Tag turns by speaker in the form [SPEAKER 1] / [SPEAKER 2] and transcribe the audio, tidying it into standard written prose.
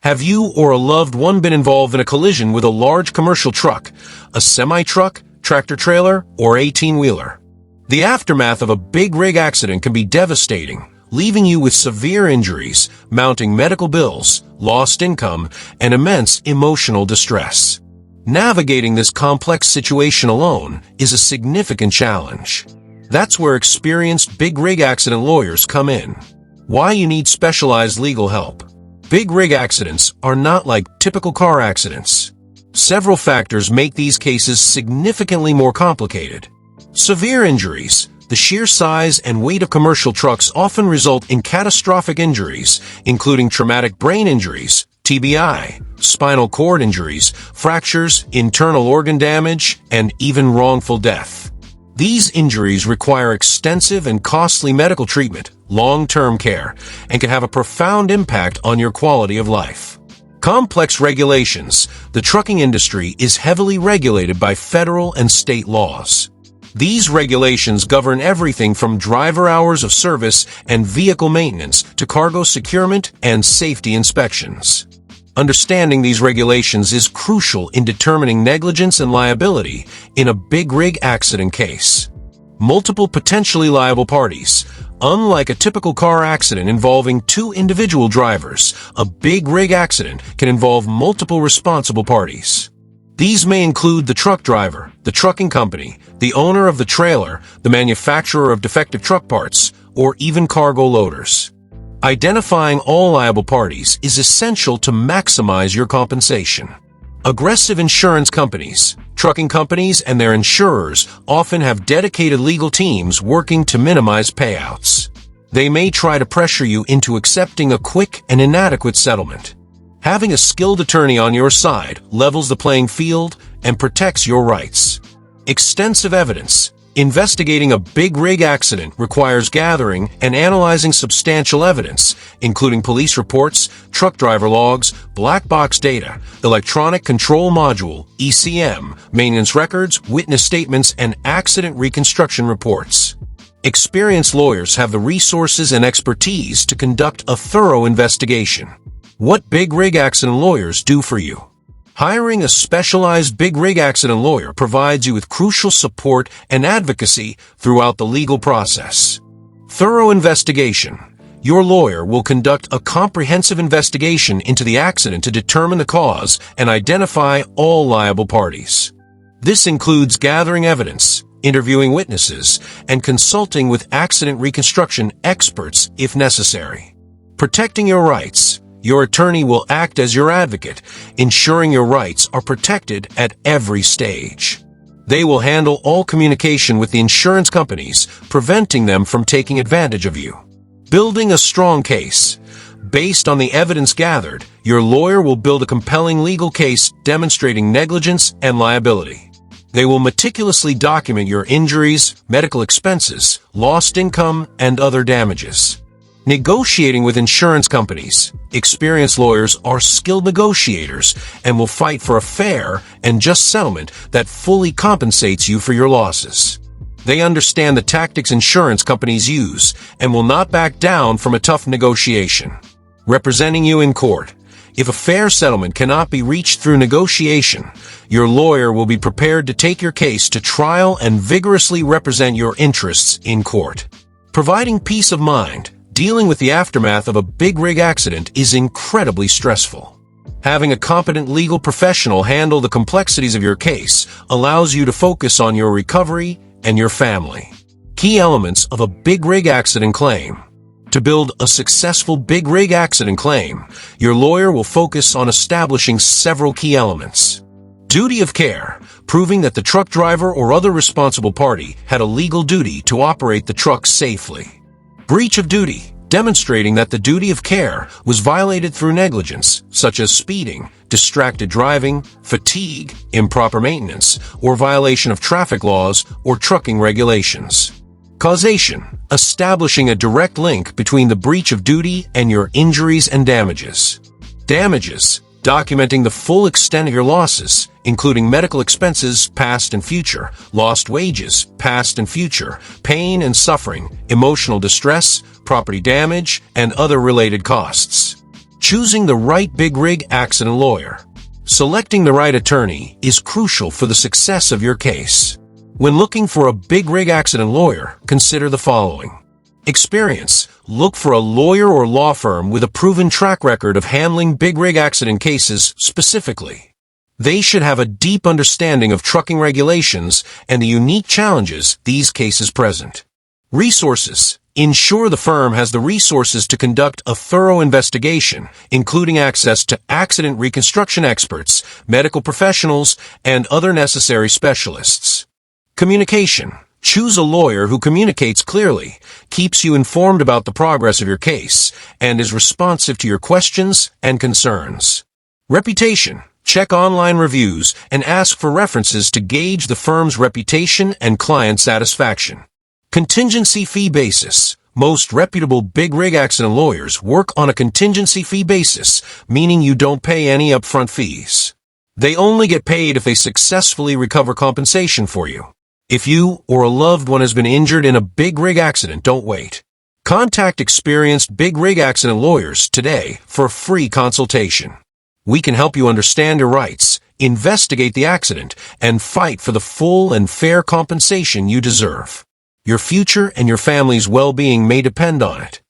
[SPEAKER 1] Have you or a loved one been involved in a collision with a large commercial truck, a semi-truck, tractor-trailer, or 18-wheeler? The aftermath of a big rig accident can be devastating, leaving you with severe injuries, mounting medical bills, lost income, and immense emotional distress. Navigating this complex situation alone is a significant challenge. That's where experienced big rig accident lawyers come in. Why you need specialized legal help. Big rig accidents are not like typical car accidents. Several factors make these cases significantly more complicated. Severe injuries. The sheer size and weight of commercial trucks often result in catastrophic injuries, including traumatic brain injuries, TBI, spinal cord injuries, fractures, internal organ damage, and even wrongful death. These injuries require extensive and costly medical treatment, long-term care, and can have a profound impact on your quality of life. Complex regulations. The trucking industry is heavily regulated by federal and state laws. These regulations govern everything from driver hours of service and vehicle maintenance to cargo securement and safety inspections. Understanding these regulations is crucial in determining negligence and liability in a big rig accident case. Multiple potentially liable parties. Unlike a typical car accident involving two individual drivers, a big rig accident can involve multiple responsible parties. These may include the truck driver, the trucking company, the owner of the trailer, the manufacturer of defective truck parts, or even cargo loaders. Identifying all liable parties is essential to maximize your compensation. Aggressive insurance companies. Trucking companies and their insurers often have dedicated legal teams working to minimize payouts. They may try to pressure you into accepting a quick and inadequate settlement. Having a skilled attorney on your side levels the playing field and protects your rights. Extensive evidence. Investigating a big rig accident requires gathering and analyzing substantial evidence, including police reports, truck driver logs, black box data, electronic control module, ECM, maintenance records, witness statements, and accident reconstruction reports. Experienced lawyers have the resources and expertise to conduct a thorough investigation. What big rig accident lawyers do for you. Hiring a specialized big rig accident lawyer provides you with crucial support and advocacy throughout the legal process. Thorough investigation. Your lawyer will conduct a comprehensive investigation into the accident to determine the cause and identify all liable parties. This includes gathering evidence, interviewing witnesses, and consulting with accident reconstruction experts if necessary. Protecting your rights. Your attorney will act as your advocate, ensuring your rights are protected at every stage. They will handle all communication with the insurance companies, preventing them from taking advantage of you. Building a strong case. Based on the evidence gathered, your lawyer will build a compelling legal case demonstrating negligence and liability. They will meticulously document your injuries, medical expenses, lost income, and other damages. Negotiating with insurance companies. Experienced lawyers are skilled negotiators and will fight for a fair and just settlement that fully compensates you for your losses. They understand the tactics insurance companies use and will not back down from a tough negotiation. Representing you in court. If a fair settlement cannot be reached through negotiation, your lawyer will be prepared to take your case to trial and vigorously represent your interests in court. Providing peace of mind. Dealing with the aftermath of a big rig accident is incredibly stressful. Having a competent legal professional handle the complexities of your case allows you to focus on your recovery and your family. Key elements of a big rig accident claim. To build a successful big rig accident claim, your lawyer will focus on establishing several key elements. Duty of care, proving that the truck driver or other responsible party had a legal duty to operate the truck safely. Breach of duty, demonstrating that the duty of care was violated through negligence, such as speeding, distracted driving, fatigue, improper maintenance, or violation of traffic laws or trucking regulations. Causation, establishing a direct link between the breach of duty and your injuries and damages. Damages, documenting the full extent of your losses, including medical expenses past and future, lost wages past and future, pain and suffering, emotional distress, property damage, and other related costs. Choosing the right big rig accident lawyer. Selecting the right attorney is crucial for the success of your case. When looking for a big rig accident lawyer, consider the following. Experience. Look for a lawyer or law firm with a proven track record of handling big rig accident cases specifically. They should have a deep understanding of trucking regulations and the unique challenges these cases present. Resources. Ensure the firm has the resources to conduct a thorough investigation, including access to accident reconstruction experts, medical professionals, and other necessary specialists. Communication. Choose a lawyer who communicates clearly, keeps you informed about the progress of your case, and is responsive to your questions and concerns. Reputation. Check online reviews and ask for references to gauge the firm's reputation and client satisfaction. Contingency fee basis. Most reputable big rig accident lawyers work on a contingency fee basis, meaning you don't pay any upfront fees. They only get paid if they successfully recover compensation for you. If you or a loved one has been injured in a big rig accident, don't wait. Contact experienced big rig accident lawyers today for a free consultation. We can help you understand your rights, investigate the accident, and fight for the full and fair compensation you deserve. Your future and your family's well-being may depend on it.